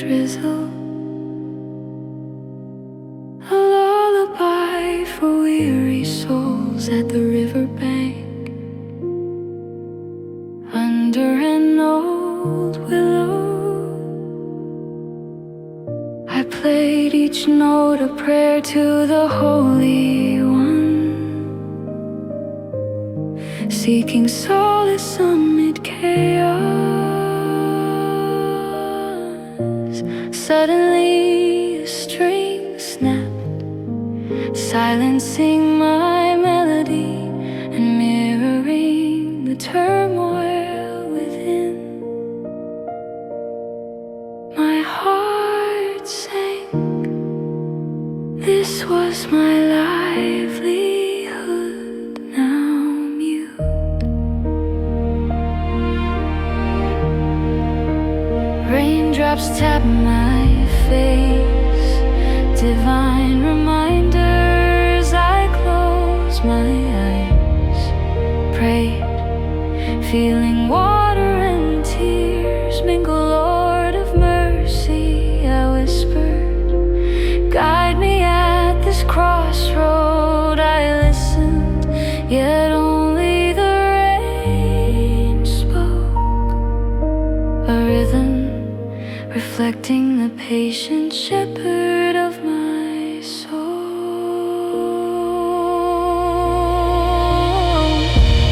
drizzle, a lullaby for weary souls at the riverbank, under an old willow. I played each note a prayer to the Holy One, seeking solace amid chaos. Suddenly a string snapped, silencing my melody and mirroring the turmoil within. My heart sank. This was my livelihood, now mute. Raindrops tap my face, divine reminders. I close my eyes, prayed, feeling water and tears mingle. Lord of mercy, I whispered, guide me at this crossroad. I listened, yet only the rain spoke, a rhythm reflecting the patient shepherd of my soul.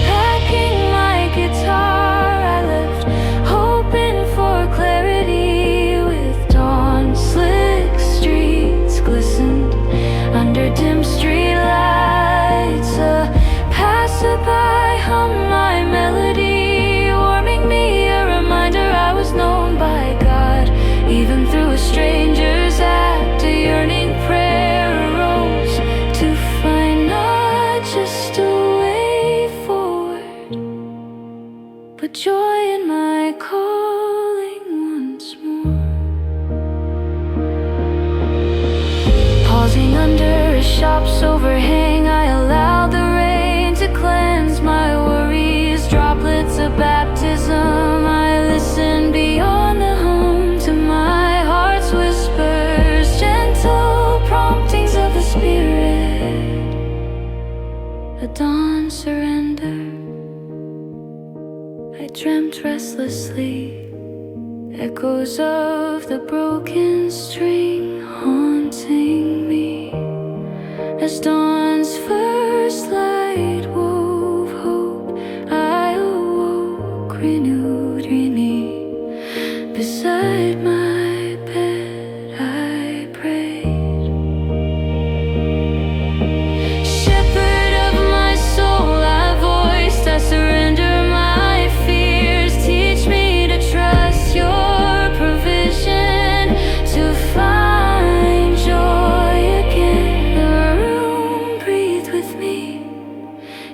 Packing my guitar, I left, hoping for clarity. With dawn, slick streets glistened under dim streetlights. A passerby hummed my melody, warming me, a reminder I was known by God. Even through a stranger's act, a yearning prayer arose to find not just a way forward, but joy in my calling once more. Pausing under a shop's overhang, I allowed the rain to cleanse my worries. Droplets of baptism, I listened beyond the hum to my heart's whispers, gentle promptings of the Spirit. A dawn surrender, I dreamt restlessly, echoes of the broken string haunting me. As dawn's first light wove hope, I awoke renewed, renewed. Beside my bed I prayed. Shepherd of my soul, I voiced, I surrender my fears. Teach me to trust your provision, to find joy again. The room breathed with me.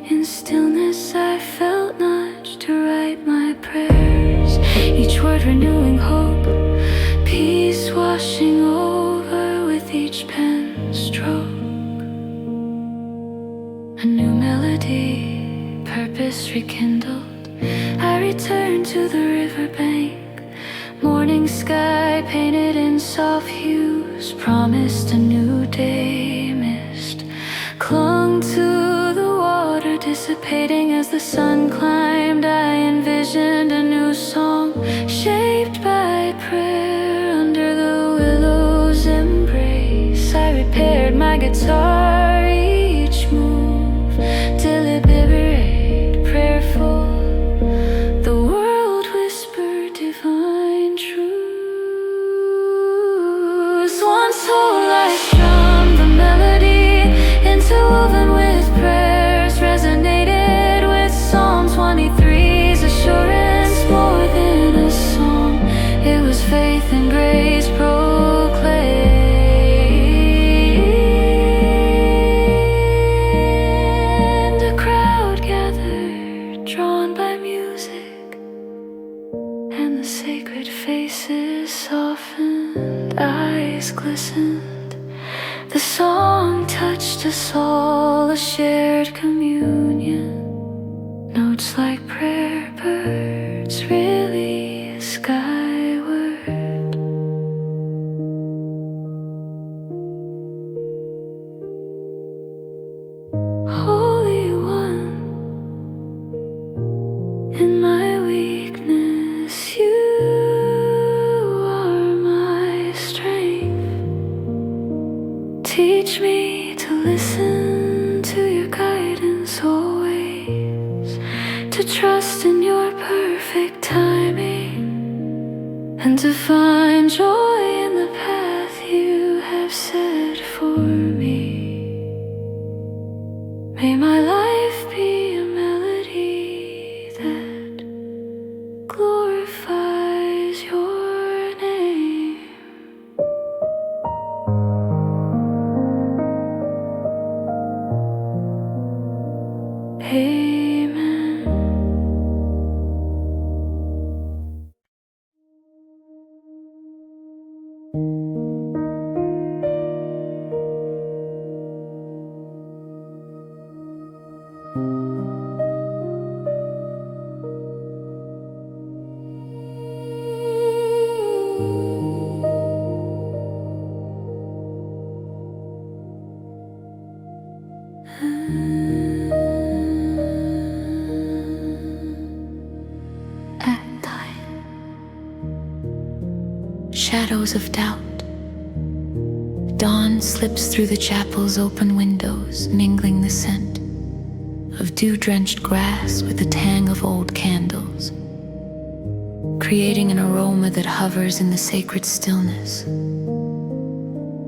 In stillness I felt nudged to write my prayers, each word renewing hope, peace washing over with each pen stroke. A new melody, purpose rekindled, I returned to the riverbank. Morning sky painted in soft hues, promised a new day. Mist clung to the water, dissipating as the sun climbed. I envisioned a new song, shaped by prayer under the willow's embrace. I repaired my guitar, each move deliberate, prayerful. The world whispered divine truths. Once whole I strummed the melody, interwoven with prayers, resonated with Psalm 23's assurance. More than a song, it was faith and grace proclaimed. A crowd gathered, drawn by music, and the sacred faces softened, eyes glistened. The song touched us all, a shared communion. Notes like prayer birds, really skyward. teach me to listen to your guidance always, to trust in your perfect timing, and to find joy in the path you have set for me. May my life be a melody that glorifies your name. Amen. Shadows of doubt. Dawn slips through the chapel's open windows, mingling the scent of dew-drenched grass with the tang of old candles, creating an aroma that hovers in the sacred stillness.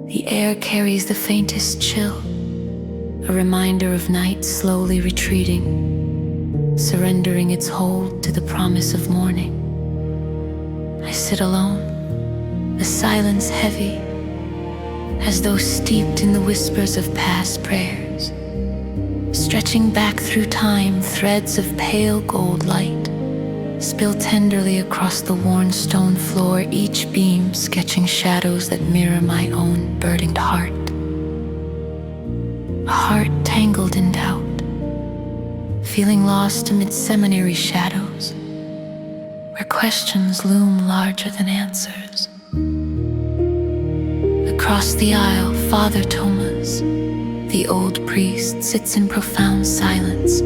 The air carries the faintest chill, a reminder of night slowly retreating, surrendering its hold to the promise of morning. I sit alone, the silence heavy, as though steeped in the whispers of past prayers, stretching back through time. Threads of pale gold light spill tenderly across the worn stone floor, each beam sketching shadows that mirror my own burdened heart. A heart tangled in doubt, feeling lost amid seminary shadows, where questions loom larger than answers. Across the aisle, Father Thomas, the old priest, sits in profound silence,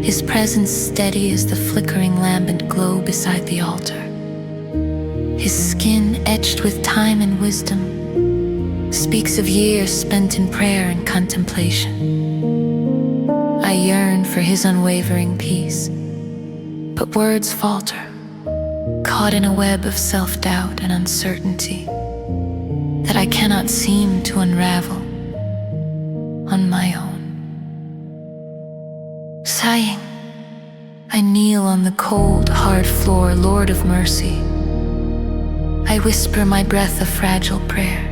his presence steady as the flickering lambent glow beside the altar. His skin, etched with time and wisdom, speaks of years spent in prayer and contemplation. I yearn for his unwavering peace, but words falter, caught in a web of self-doubt and uncertainty that I cannot seem to unravel on my own. Sighing, I kneel on the cold, hard floor. Lord of mercy, I whisper my breath a fragile prayer.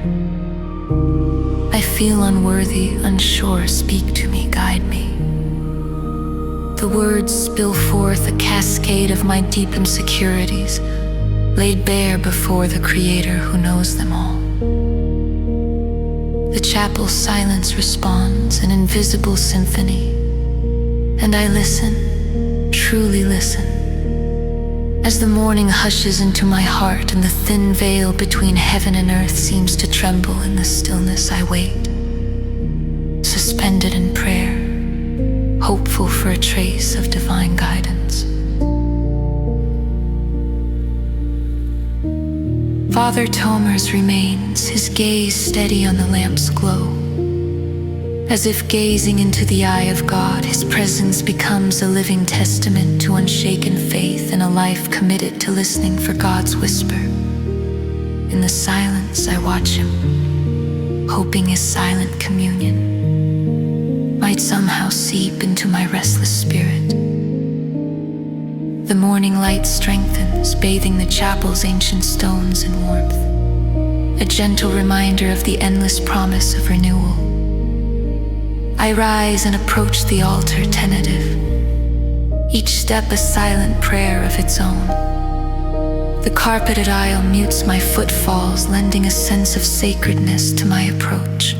I feel unworthy, unsure. Speak to me, guide me. The words spill forth a cascade of my deep insecurities, laid bare before the Creator who knows them all. The chapel's silence responds, an invisible symphony, and I listen, truly listen, as the morning hushes into my heart and the thin veil between heaven and earth seems to tremble in the stillness. I wait, suspended in prayer, hopeful for a trace of divine guidance. Father Tomers remains, his gaze steady on the lamp's glow. As if gazing into the eye of God, his presence becomes a living testament to unshaken faith and a life committed to listening for God's whisper. In the silence, I watch him, hoping his silent communion might somehow seep into my restless spirit. The morning light strengthens, bathing the chapel's ancient stones in warmth, a gentle reminder of the endless promise of renewal. I rise and approach the altar, tentative, each step a silent prayer of its own. The carpeted aisle mutes my footfalls, lending a sense of sacredness to my approach.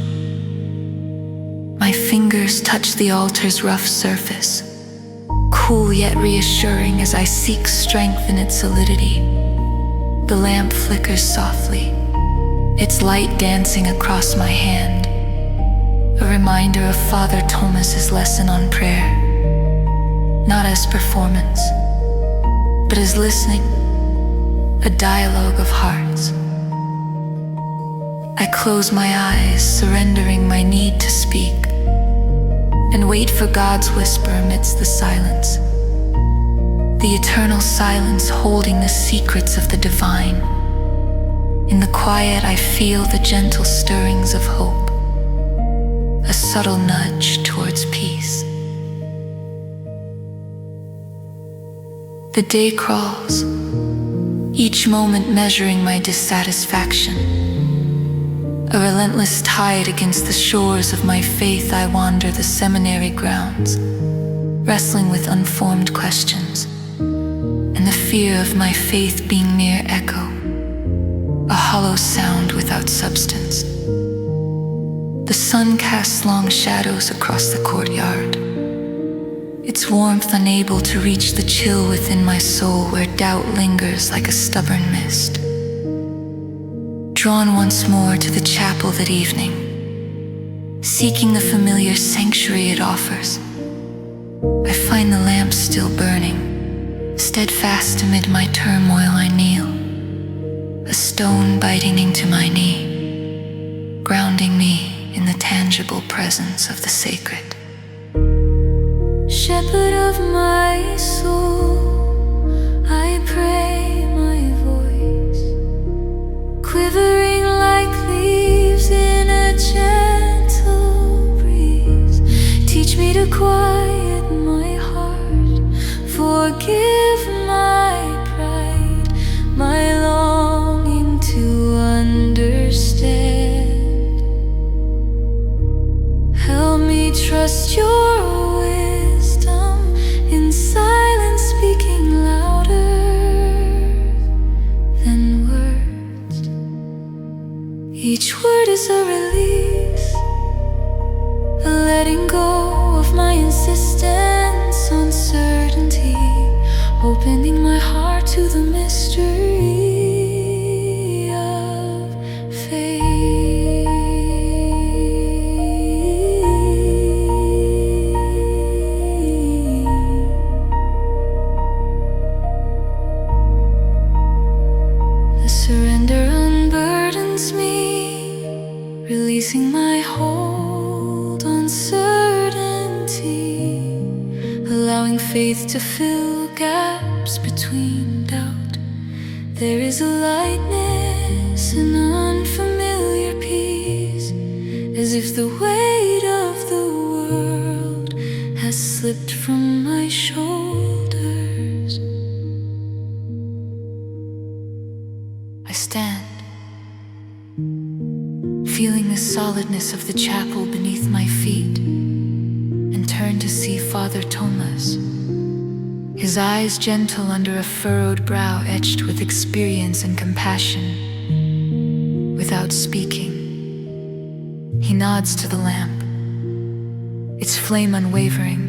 My fingers touch the altar's rough surface, cool yet reassuring as I seek strength in its solidity. The lamp flickers softly, its light dancing across my hand, a reminder of Father Thomas's lesson on prayer, not as performance, but as listening, a dialogue of hearts. I close my eyes, surrendering my need to speak, and wait for God's whisper amidst the silence. The eternal silence holding the secrets of the divine. In the quiet, I feel the gentle stirrings of hope, a subtle nudge towards peace. The day crawls, each moment measuring my dissatisfaction. A relentless tide against the shores of my faith, I wander the seminary grounds, wrestling with unformed questions, and the fear of my faith being mere echo, a hollow sound without substance. The sun casts long shadows across the courtyard, its warmth unable to reach the chill within my soul where doubt lingers like a stubborn mist. Drawn once more to the chapel that evening, seeking the familiar sanctuary it offers, I find the lamp still burning. Steadfast amid my turmoil I kneel, a stone biting into my knee, grounding me in the tangible presence of the sacred. Shepherd of my soul, I pray my voice, quivering like leaves in a gentle breeze. Teach me to quiet my heart, forgive my pride, my longing to understand. Help me trust your in silence, speaking louder than words. Each word is a release, a letting go of my insistence on certainty, opening my heart to the mystery of faith. Surrender unburdens me, releasing my hold on certainty, allowing faith to fill gaps between doubt. There is a lightness, an unfamiliar peace, as if the weight of the world has slipped from my shoulders. I stand, feeling the solidness of the chapel beneath my feet, and turn to see Father Thomas, his eyes gentle under a furrowed brow etched with experience and compassion. Without speaking, he nods to the lamp, its flame unwavering,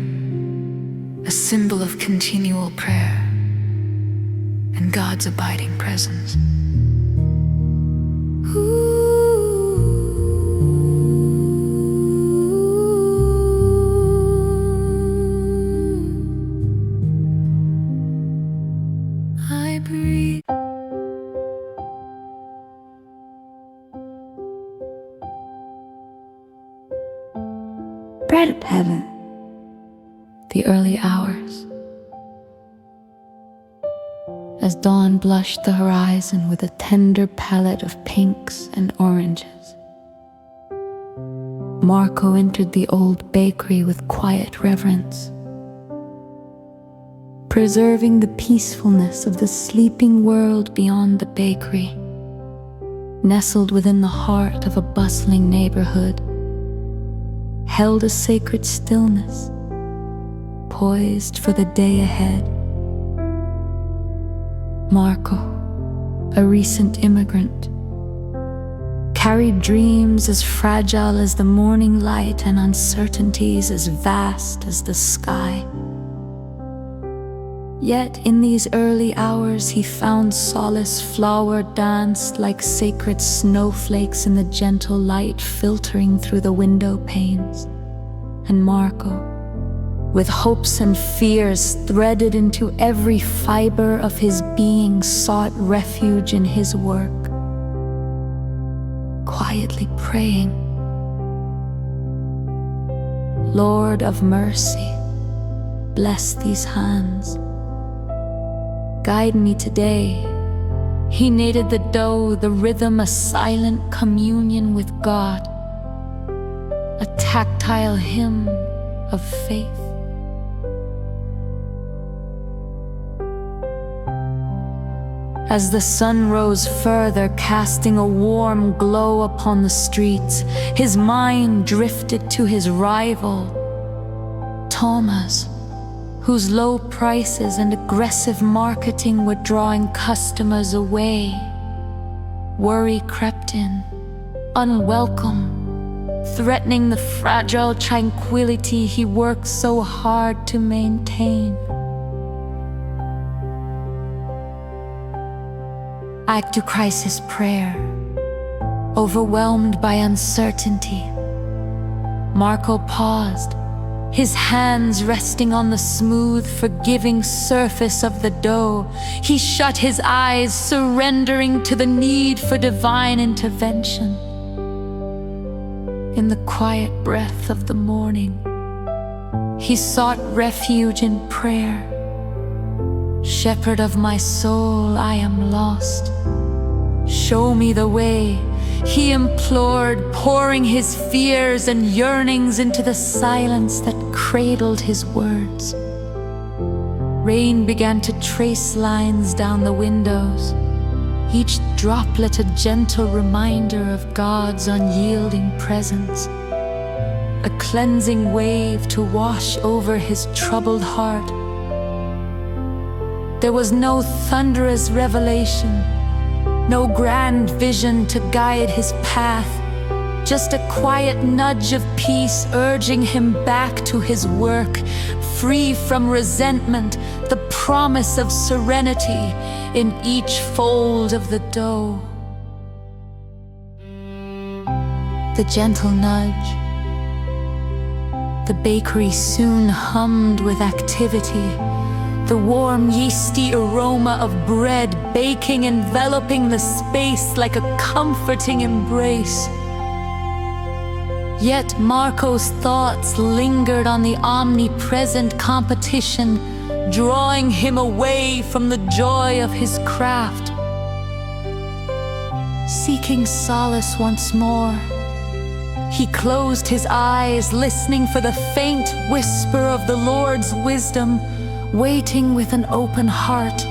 a symbol of continual prayer and God's abiding presence. I breathe. Bread of heaven. The early hours, as dawn blushed the horizon with a tender palette of pinks and oranges. Marco entered the old bakery with quiet reverence, preserving the peacefulness of the sleeping world beyond the bakery. Nestled within the heart of a bustling neighborhood, held a sacred stillness, poised for the day ahead. Marco, a recent immigrant, carried dreams as fragile as the morning light and uncertainties as vast as the sky. Yet in these early hours he found solace. Flower danced like sacred snowflakes in the gentle light filtering through the window panes. And Marco, with hopes and fears threaded into every fiber of his being, sought refuge in his work. quietly praying, "Lord of mercy, bless these hands. Guide me today." He kneaded the dough, the rhythm a silent communion with God, a tactile hymn of faith. As the sun rose further, casting a warm glow upon the streets, his mind drifted to his rival, Thomas, whose low prices and aggressive marketing were drawing customers away. Worry crept in, unwelcome, threatening the fragile tranquility he worked so hard to maintain. Act to crisis prayer. Overwhelmed by uncertainty, Marco paused, his hands resting on the smooth, forgiving surface of the dough. He shut his eyes, surrendering to the need for divine intervention. In the quiet breath of the morning, he sought refuge in prayer. "Shepherd of my soul, I am lost. Show me the way," he implored, pouring his fears and yearnings into the silence that cradled his words. Rain began to trace lines down the windows, each droplet a gentle reminder of God's unyielding presence, a cleansing wave to wash over his troubled heart. There was no thunderous revelation, no grand vision to guide his path, just a quiet nudge of peace urging him back to his work, free from resentment, the promise of serenity in each fold of the dough. The gentle nudge. The bakery soon hummed with activity, the warm yeasty aroma of bread baking, enveloping the space like a comforting embrace. Yet Marco's thoughts lingered on the omnipresent competition, drawing him away from the joy of his craft. Seeking solace once more, he closed his eyes, listening for the faint whisper of the Lord's wisdom, waiting with an open heart.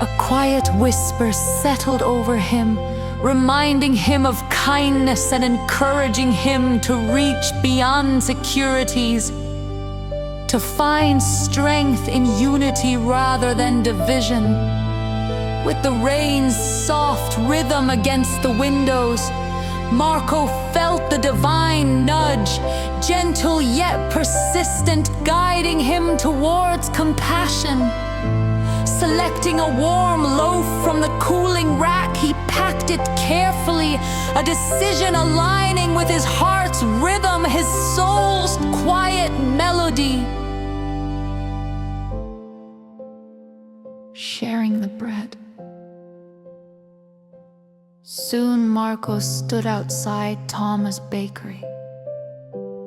A quiet whisper settled over him, reminding him of kindness and encouraging him to reach beyond securities, to find strength in unity rather than division. With the rain's soft rhythm against the windows, Marco felt the divine nudge, gentle yet persistent, guiding him towards compassion. Selecting a warm loaf from the cooling rack, he packed it carefully, a decision aligning with his heart's rhythm, his soul's quiet melody. Sharing the bread. Soon Marco stood outside Thomas' bakery.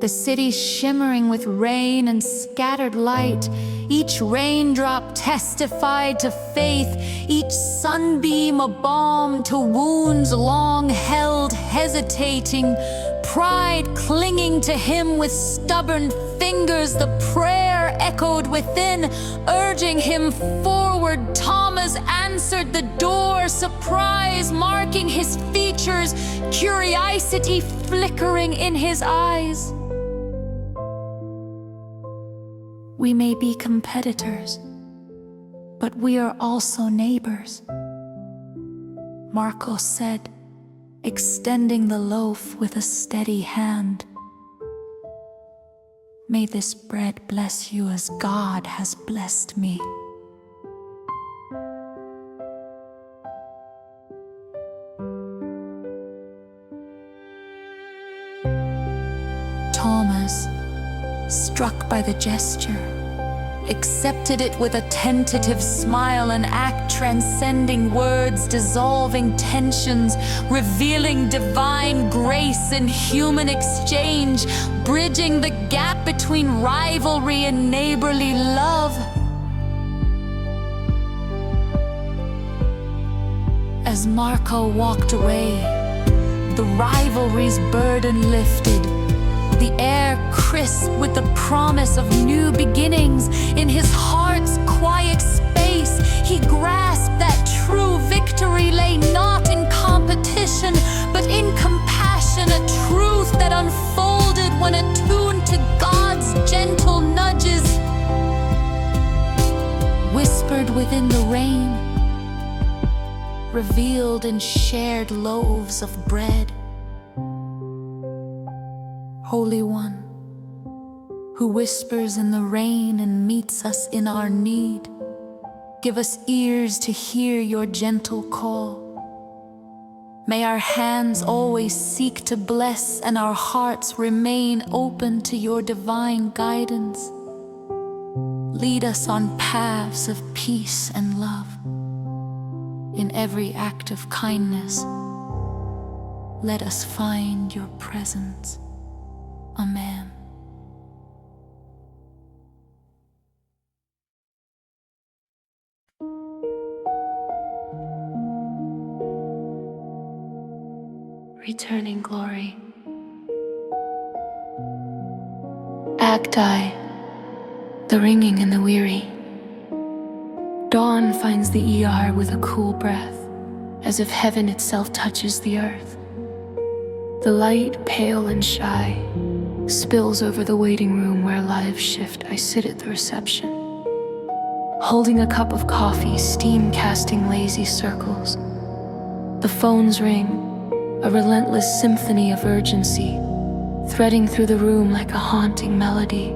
The city shimmering with rain and scattered light. Each raindrop testified to faith, each sunbeam a balm to wounds long held hesitating. Pride clinging to him with stubborn fingers, the prayer echoed within, urging him forward. Thomas answered the door, surprise marking his features, curiosity flickering in his eyes. We may be competitors, but we are also neighbors, Marco said, extending the loaf with a steady hand. May this bread bless you as God has blessed me. Thomas, struck by the gesture, accepted it with a tentative smile, an act transcending words, dissolving tensions, revealing divine grace in human exchange, bridging the gap between rivalry and neighborly love. As Marco walked away, the rivalry's burden lifted, the air crisp with the promise of new beginnings. In his heart's quiet space, he grasped that true victory lay not in competition, but in compassion, a truth that unfolded when attuned to God's gentle nudges. Whispered within the rain, revealed in shared loaves of bread. Holy One, who whispers in the rain and meets us in our need, give us ears to hear your gentle call. May our hands always seek to bless and our hearts remain open to your divine guidance. Lead us on paths of peace and love. In every act of kindness, let us find your presence. Amen. Returning glory. Act I, the ringing and the weary. Dawn finds the ER with a cool breath, as if heaven itself touches the earth. The light, pale and shy, spills over the waiting room where lives shift. I sit at the reception, holding a cup of coffee, steam casting lazy circles. The phones ring, a relentless symphony of urgency, threading through the room like a haunting melody.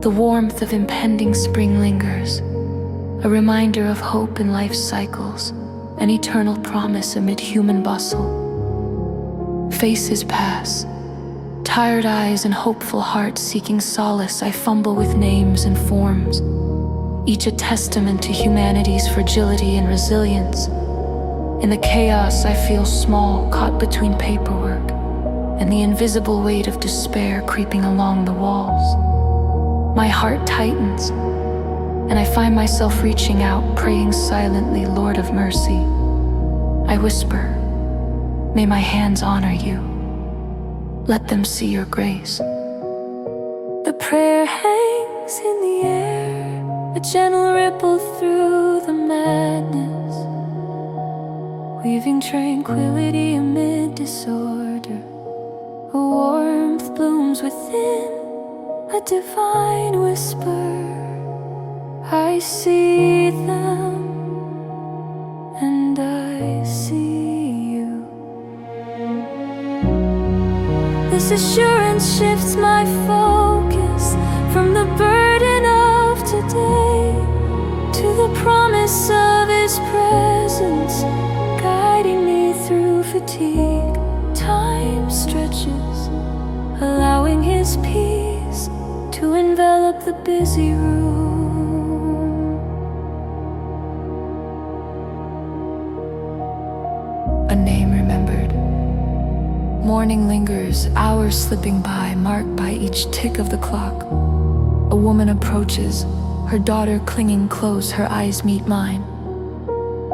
The warmth of impending spring lingers, a reminder of hope in life's cycles, an eternal promise amid human bustle. Faces pass, tired eyes and hopeful hearts seeking solace. I fumble with names and forms, each a testament to humanity's fragility and resilience. In the chaos, I feel small, caught between paperwork and the invisible weight of despair creeping along the walls. My heart tightens, and I find myself reaching out, praying silently, Lord of mercy. I whisper, may my hands honor you. Let them see your grace. The prayer hangs in the air, a gentle ripple through the madness, weaving tranquility amid disorder. A warmth blooms within, a divine whisper. I see them, and I see you. This assurance shifts my focus from the burden of today to the promise of His presence, guiding me through fatigue. Time stretches, allowing His peace to envelop the busy room. A name remembered. Morning lingers, hours slipping by, marked by each tick of the clock. A woman approaches, her daughter clinging close, her eyes meet mine.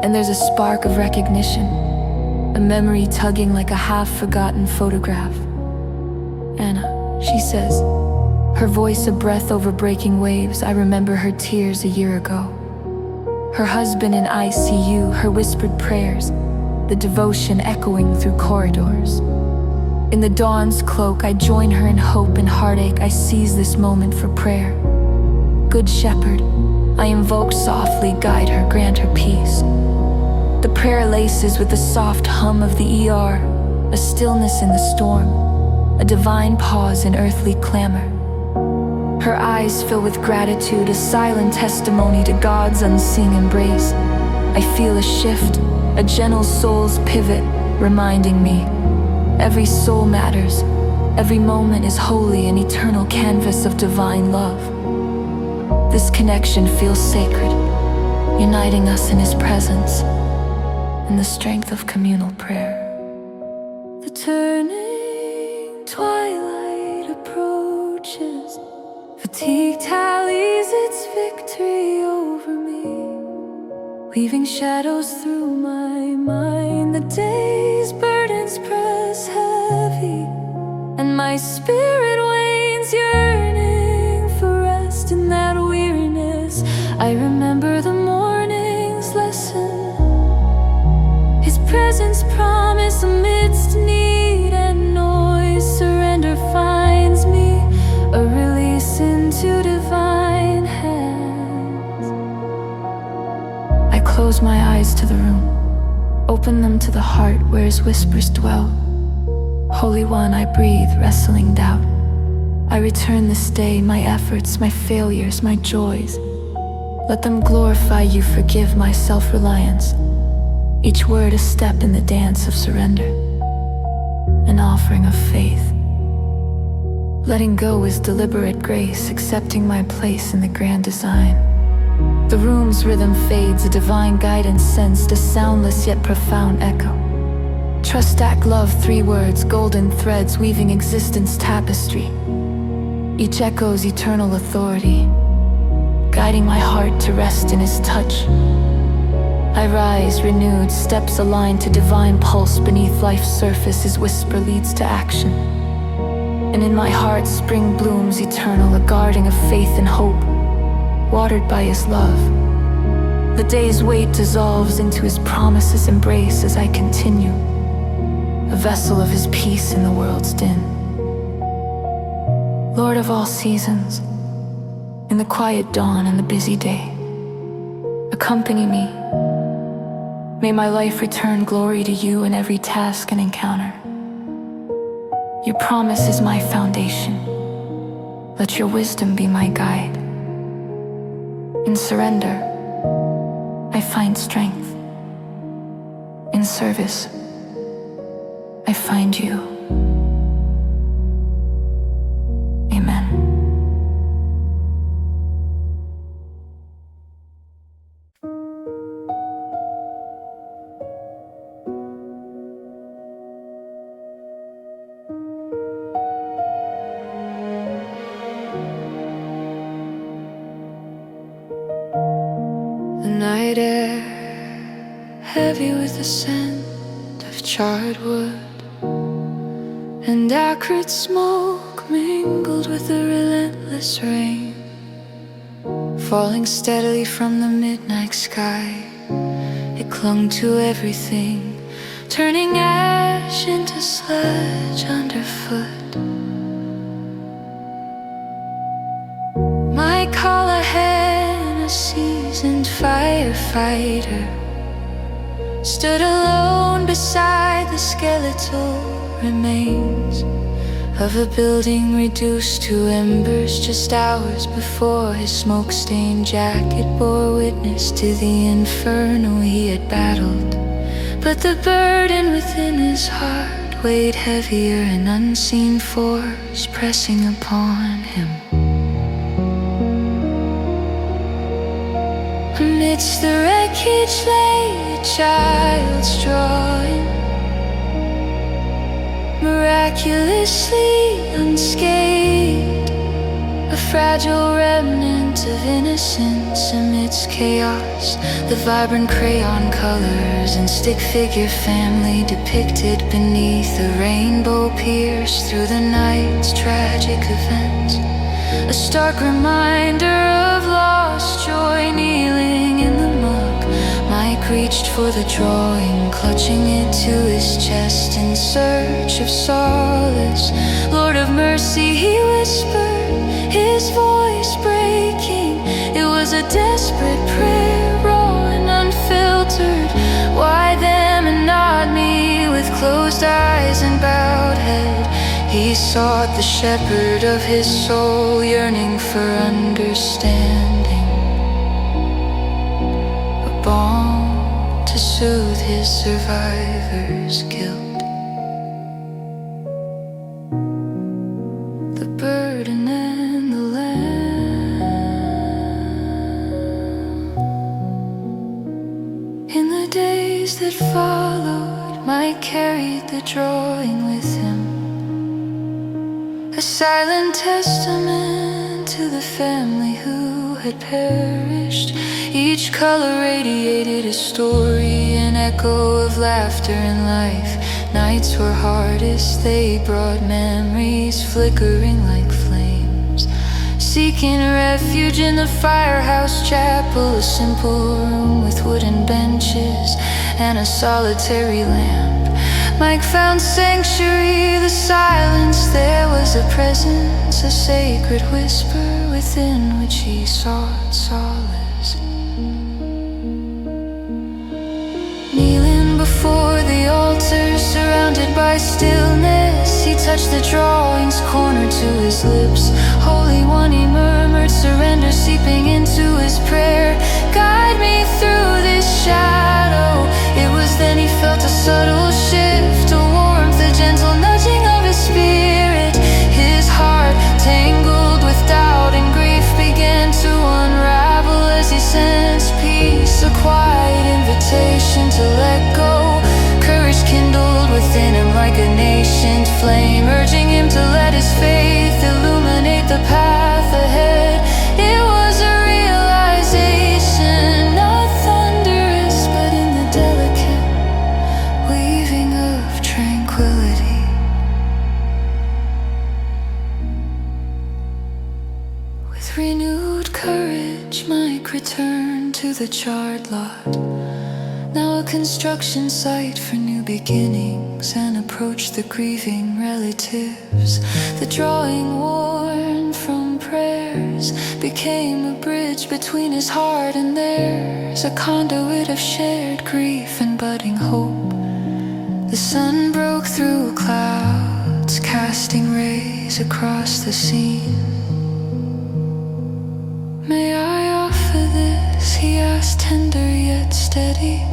And there's a spark of recognition, a memory tugging like a half-forgotten photograph. Anna, she says, her voice a breath over breaking waves. I remember her tears a year ago. Her husband in ICU, her whispered prayers, the devotion echoing through corridors. In the dawn's cloak, I join her in hope and heartache. I seize this moment for prayer. Good Shepherd, I invoke softly, guide her, grant her peace. The prayer laces with the soft hum of the ER, a stillness in the storm, a divine pause in earthly clamor. Her eyes fill with gratitude, a silent testimony to God's unseen embrace. I feel a shift, a gentle soul's pivot, reminding me, every soul matters, every moment is holy, an eternal canvas of divine love. This connection feels sacred, uniting us in His presence and the strength of communal prayer. The turning twilight approaches. Fatigue tallies its victory over me, weaving shadows through my mind. The day's burdens press heavy, and my spirit wanes, yearning for rest. In that weariness, I remember the morning's lesson, His presence promise amidst need and noise. Surrender finds me, a release into divine hands. I close my eyes to the room, open them to the heart where His whispers dwell. Holy One, I breathe, wrestling doubt. I return this day, my efforts, my failures, my joys. Let them glorify You, forgive my self-reliance. Each word a step in the dance of surrender, an offering of faith. Letting go is deliberate grace, accepting my place in the grand design. The room's rhythm fades, a divine guidance sensed, a soundless yet profound echo. Trust, stack, love, 3 words, golden threads weaving existence tapestry. Each echo's eternal authority, guiding my heart to rest in His touch. I rise renewed, steps aligned to divine pulse beneath life's surface. His whisper leads to action, and in my heart spring blooms eternal, a garden of faith and hope, watered by His love. The day's weight dissolves into His promises' embrace as I continue, a vessel of His peace in the world's din. Lord of all seasons, in the quiet dawn and the busy day, accompany me. May my life return glory to You in every task and encounter. Your promise is my foundation. Let Your wisdom be my guide. In surrender, I find strength. In service, I find You. Amen. The night air, heavy with the scent of charred wood and acrid smoke, mingled with the relentless rain, falling steadily from the midnight sky. It clung to everything, turning ash into sludge underfoot. My Callahan, a seasoned firefighter, stood alone beside the skeletal remains of a building reduced to embers just hours before his smoke-stained jacket bore witness to the inferno he had battled. But the burden within his heart weighed heavier, an unseen force pressing upon him. Amidst the wreckage lay a child's drawing, miraculously unscathed, a fragile remnant of innocence amidst chaos. The vibrant crayon colors and stick figure family depicted beneath the rainbow pierced through the night's tragic events, a stark reminder of lost joy kneeling in the muck. Mike reached for the drawing, clutching it to his chest in search of solace. Lord of mercy, he whispered, his voice breaking. It was a desperate prayer, raw and unfiltered. Why them and not me? With closed eyes and bowed head, he sought the shepherd of his soul, yearning for understanding, a balm to soothe his survivor's guilt. The burden and the lamb. followed, Mike carried the drawing with him, a silent testament to the family who had perished. Each color radiated a story, an echo of laughter and life. Nights were hardest, they brought memories flickering like flames. Seeking refuge in the firehouse chapel, a simple room with wooden benches and a solitary lamp. Mike found sanctuary, the silence. There was a presence, a sacred whisper within which he sought solace. Kneeling before the altar, surrounded by stillness, he touched the drawing's corner to his lips. Holy One, he murmured, surrender seeping into his prayer. Guide me through this shadow. It was then he felt a subtle shift, a warmth, a gentle nudging of his spirit. His heart, tangled with doubt and grief, began to unravel as he sensed peace, a quiet invitation to let go. Courage kindled within him like a nascent flame, urging him to let his faith illuminate the path ahead. It was a realization, not thunderous, but in the delicate weaving of tranquility. With renewed courage, Mike returned to the charred lot, now a construction site for new beginnings, and approached the grieving relatives. The drawing, worn from prayers, became a bridge between his heart and theirs, a conduit of shared grief and budding hope. The sun broke through clouds, casting rays across the scene. May I offer this, he asked, tender yet steady,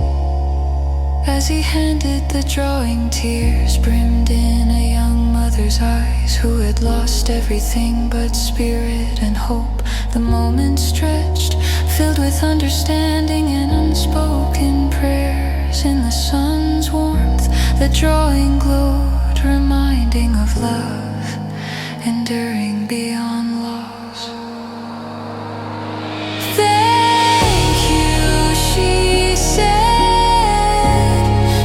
as he handed the drawing. Tears brimmed in a young mother's eyes who had lost everything but spirit and hope. The moment stretched, filled with understanding and unspoken prayers. In the sun's warmth, the drawing glowed, reminding of love, enduring beyond loss. Thank you, she said,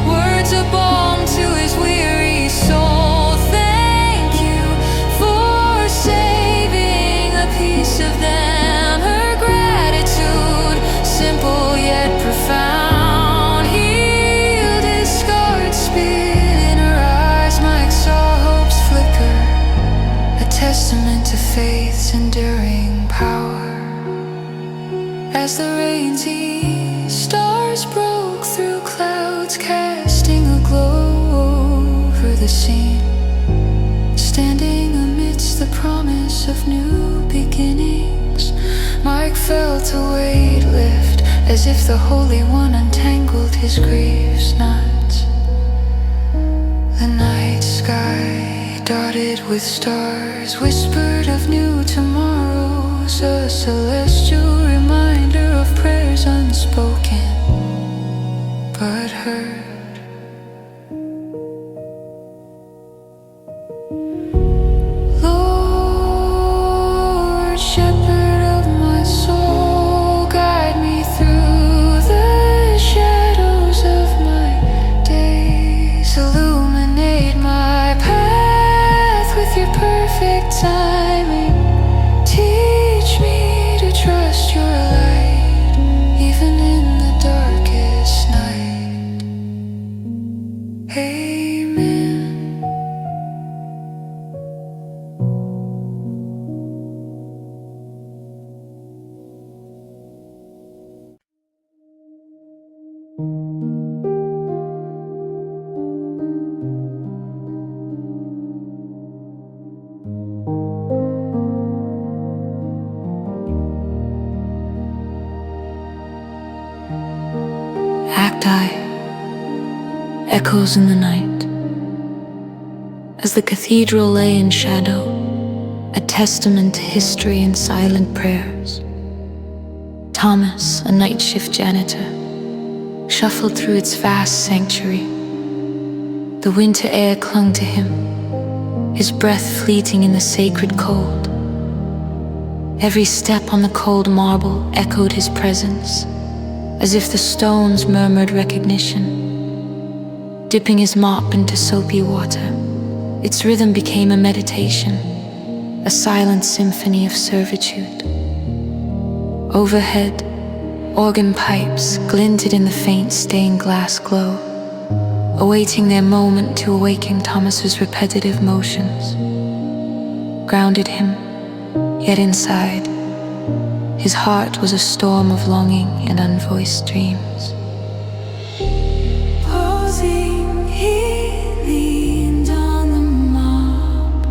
words of balm to his weary soul. Thank you for saving a piece of them. Her gratitude, simple yet profound, healed his scarred spirit. In her eyes, Mike saw hope's flicker, a testament to faith's enduring power. As the rains eased, stars broke through clouds, casting a glow over the scene. Standing amidst the promise of new beginnings, Mike felt a weight lift, as if the Holy One untangled his grief's knots. The night sky, dotted with stars, whispered of new tomorrows, a celestial reminder of prayers unspoken but heard. Lord, shepherd of my soul, guide me through the shadows of my days. Illuminate my path with your perfect timing. Teach me to trust your light, even in the darkest night. Amen. Acti, echoes in the night. As the cathedral lay in shadow, a testament to history and silent prayers. Thomas, a night shift janitor, shuffled through its vast sanctuary. The winter air clung to him, his breath fleeting in the sacred cold. Every step on the cold marble echoed his presence, as if the stones murmured recognition. Dipping his mop into soapy water, its rhythm became a meditation, a silent symphony of servitude. Overhead, organ pipes glinted in the faint stained glass glow, awaiting their moment to awaken Thomas's repetitive motions. Grounded him, yet inside, his heart was a storm of longing and unvoiced dreams. Pausing, he leaned on the mop,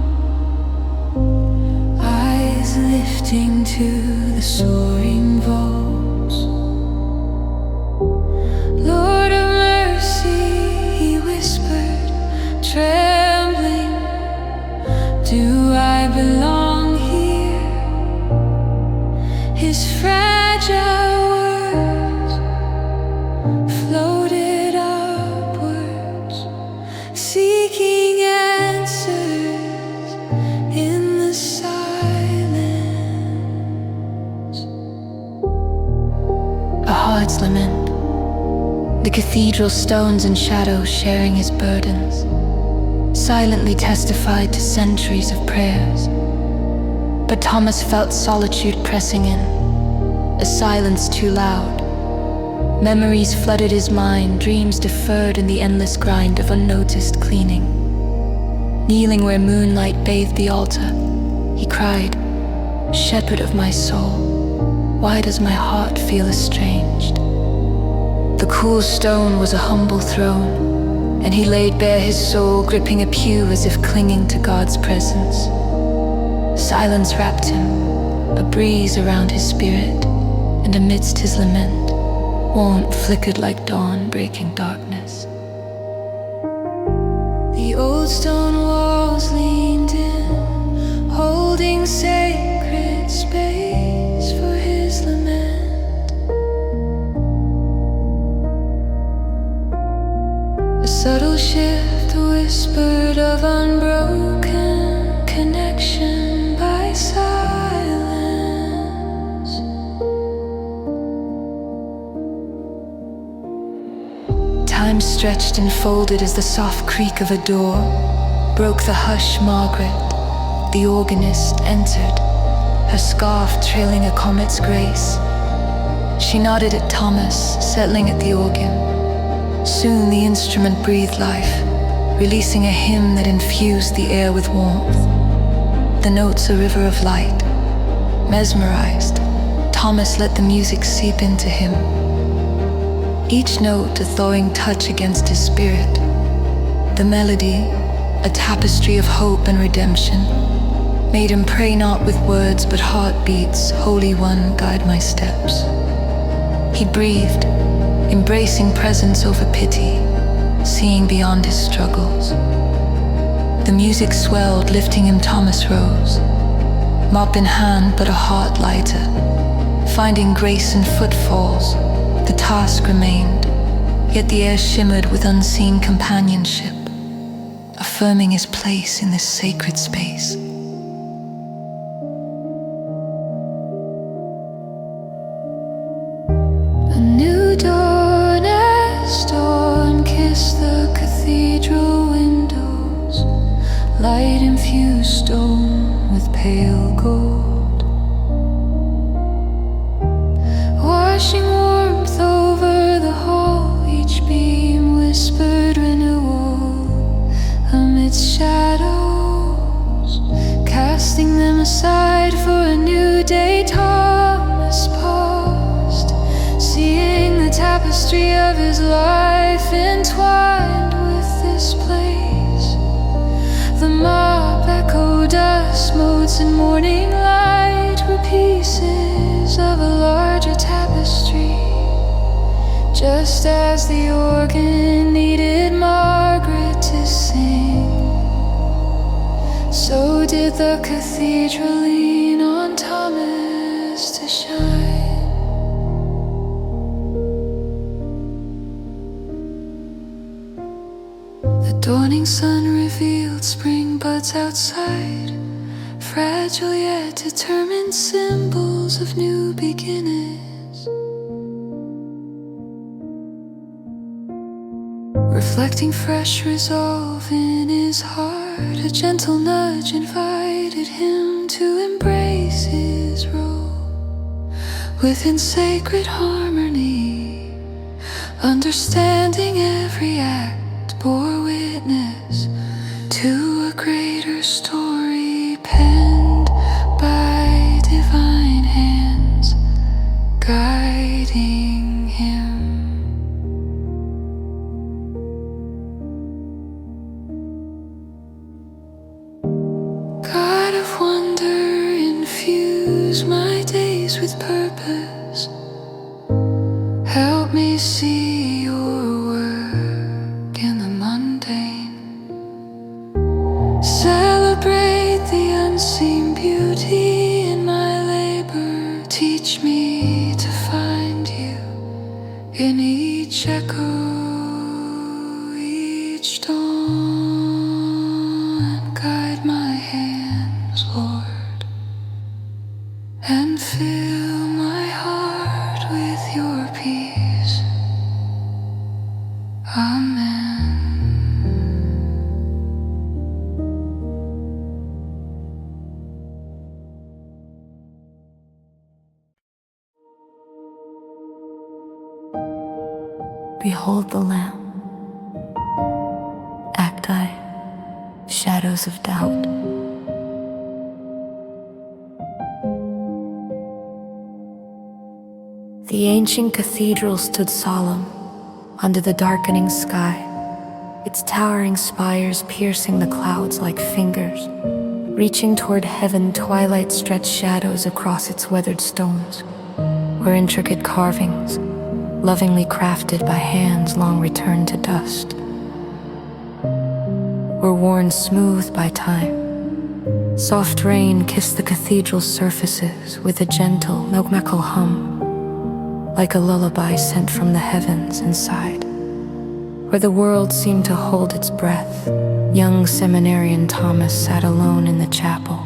eyes lifting to the soaring vaults. Lord of mercy, he whispered, trembling, do I belong here? His fragile words floated upwards, seeking answers in the silence. A heart's lament, the cathedral stones and shadows sharing his burdens, silently testified to centuries of prayers. But Thomas felt solitude pressing in, a silence too loud. Memories flooded his mind, dreams deferred in the endless grind of unnoticed cleaning. Kneeling where moonlight bathed the altar, he cried, "Shepherd of my soul, why does my heart feel estranged?" The cool stone was a humble throne, and he laid bare his soul, gripping a pew as if clinging to God's presence. Silence wrapped him, a breeze around his spirit, and amidst his lament, warmth flickered like dawn breaking darkness. The old stone walls leaned in, holding sacred space for his lament. A subtle shift whispered of unbroken connection by silence. Time stretched and folded as the soft creak of a door broke the hush. Margaret, the organist, entered, her scarf trailing a comet's grace. She nodded at Thomas, settling at the organ. Soon the instrument breathed life, releasing a hymn that infused the air with warmth. The notes a river of light. Mesmerized, Thomas let the music seep into him. Each note a thawing touch against his spirit. The melody, a tapestry of hope and redemption, made him pray not with words but heartbeats. Holy One, guide my steps. He breathed, embracing presence over pity, seeing beyond his struggles. The music swelled, lifting him. Thomas rose, mop in hand but a heart lighter. Finding grace in footfalls, the task remained, yet the air shimmered with unseen companionship, affirming his place in this sacred space. A new dawn as dawn kissed the cathedral windows, light infused stone with pale gold, washing warmth over the hall. Each beam whispered renewal amidst shadows, casting them aside for a new day. Thomas paused, seeing the tapestry of his life entwined with this place. The mop echoed dust motes and morning light were pieces of a larger tapestry. Just as the organ needed Margaret to sing, so did the cathedral lean on Thomas to shine. Dawning sun revealed spring buds outside, fragile yet determined symbols of new beginnings. Reflecting fresh resolve in his heart, a gentle nudge invited him to embrace his role within sacred harmony. Understanding every act bore witness to a greater story penned by divine hands guiding him. God of wonder, infuse my days with purpose. Help me see your work in the mundane. Celebrate the unseen beauty in my labor. Teach me to find you in each echo, each dawn. Guide my hands, Lord, and fill my heart with your peace. Amen. Behold the Lamb. Acti, shadows of doubt. The ancient cathedral stood solemn under the darkening sky, its towering spires piercing the clouds like fingers. Reaching toward heaven, twilight stretched shadows across its weathered stones, where intricate carvings, lovingly crafted by hands long returned to dust, were worn smooth by time. Soft rain kissed the cathedral's surfaces with a gentle, milkmackle hum, like a lullaby sent from the heavens inside. Where the world seemed to hold its breath, young seminarian Thomas sat alone in the chapel,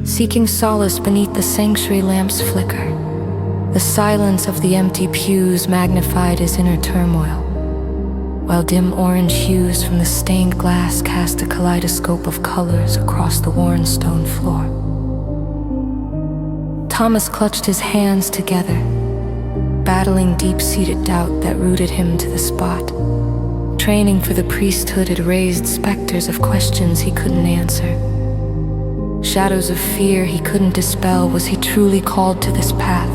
seeking solace beneath the sanctuary lamp's flicker. The silence of the empty pews magnified his inner turmoil, while dim orange hues from the stained glass cast a kaleidoscope of colors across the worn stone floor. Thomas clutched his hands together, battling deep-seated doubt that rooted him to the spot. Training for the priesthood had raised specters of questions he couldn't answer, shadows of fear he couldn't dispel. Was he truly called to this path?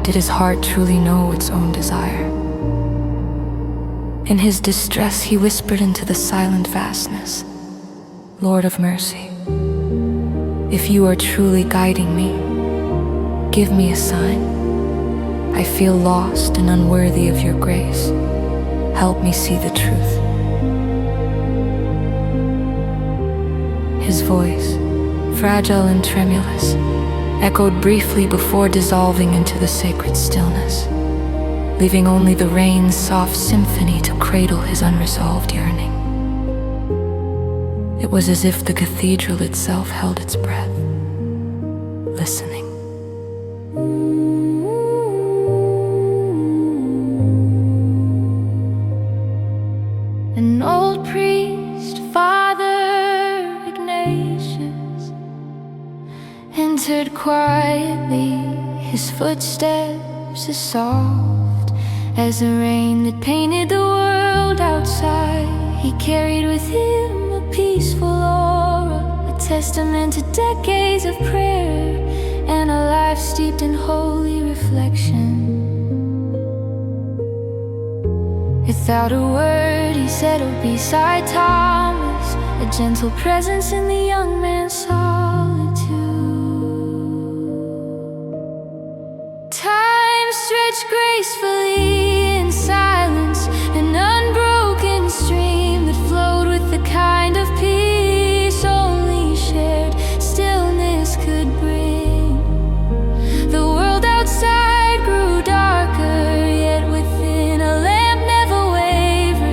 Did his heart truly know its own desire? In his distress, he whispered into the silent vastness, "Lord of mercy, if you are truly guiding me, give me a sign. I feel lost and unworthy of your grace. Help me see the truth." His voice, fragile and tremulous, echoed briefly before dissolving into the sacred stillness, leaving only the rain's soft symphony to cradle his unresolved yearning. It was as if the cathedral itself held its breath, listening. An old priest, Father Ignatius, entered quietly, his footsteps as soft as the rain that painted the world outside. He carried with him a peaceful aura, a testament to decades of prayer and a life steeped in holy reflection. Without a word, he settled beside Thomas, a gentle presence in the young man's solitude. Time stretched gracefully in silence, an unbroken stream that flowed with the kind of peace only shared stillness could bring. The world outside grew darker, yet within a lamp never wavered.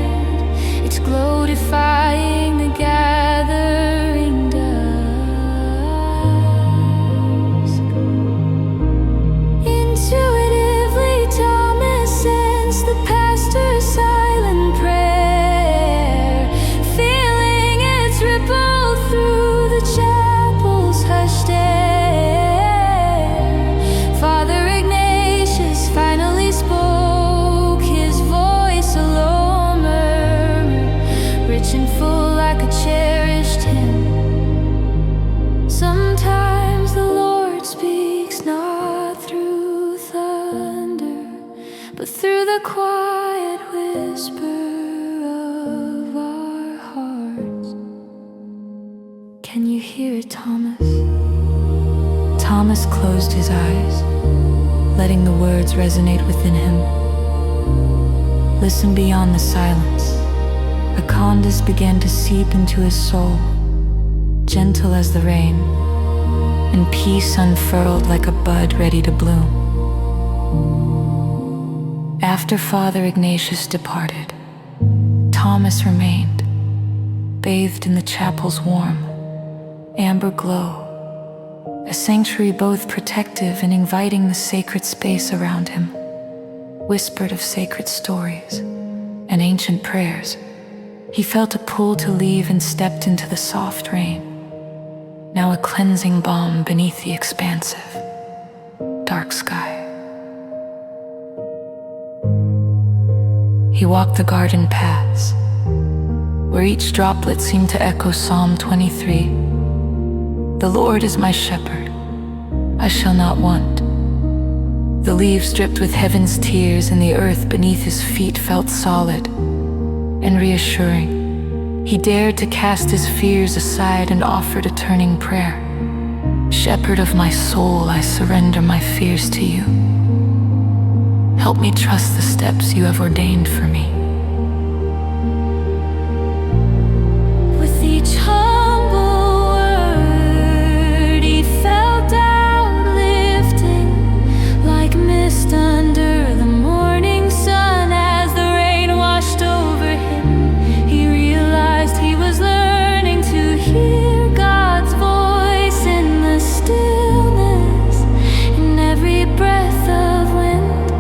his eyes, letting the words resonate within him. Listen beyond the silence. A calmness began to seep into his soul, gentle as the rain, and peace unfurled like a bud ready to bloom. After Father Ignatius departed, Thomas remained, bathed in the chapel's warm, amber glow, a sanctuary both protective and inviting the sacred space around him, whispered of sacred stories and ancient prayers. He felt a pull to leave and stepped into the soft rain, now a cleansing balm beneath the expansive, dark sky. He walked the garden paths, where each droplet seemed to echo Psalm 23. The Lord is my shepherd, I shall not want. The leaves dripped with heaven's tears, and the earth beneath his feet felt solid and reassuring. He dared to cast his fears aside and offered a turning prayer. Shepherd of my soul, I surrender my fears to you. Help me trust the steps you have ordained for me. With each humble word, he felt down, lifting like mist under the morning sun. As the rain washed over him, he realized he was learning to hear God's voice in the stillness, in every breath of wind,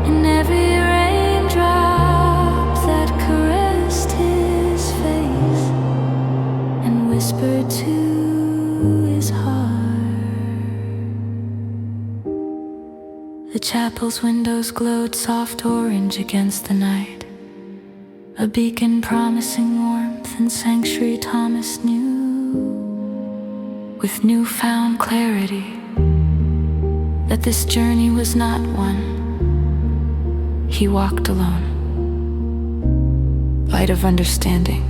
in every raindrop that caressed his face and whispered to his heart. The chapel's windows glowed soft orange against the night, a beacon promising warmth and sanctuary. Thomas knew with newfound clarity that this journey was not one he walked alone. Light of understanding.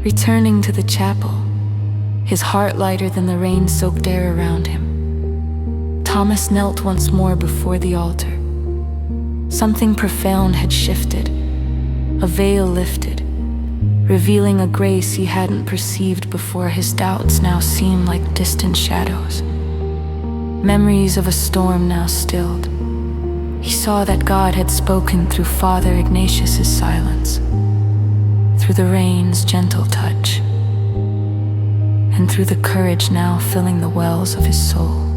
Returning to the chapel, his heart lighter than the rain-soaked air around him, Thomas knelt once more before the altar. Something profound had shifted, a veil lifted, revealing a grace he hadn't perceived before. His doubts now seemed like distant shadows, memories of a storm now stilled. He saw that God had spoken through Father Ignatius's silence, through the rain's gentle touch, and through the courage now filling the wells of his soul.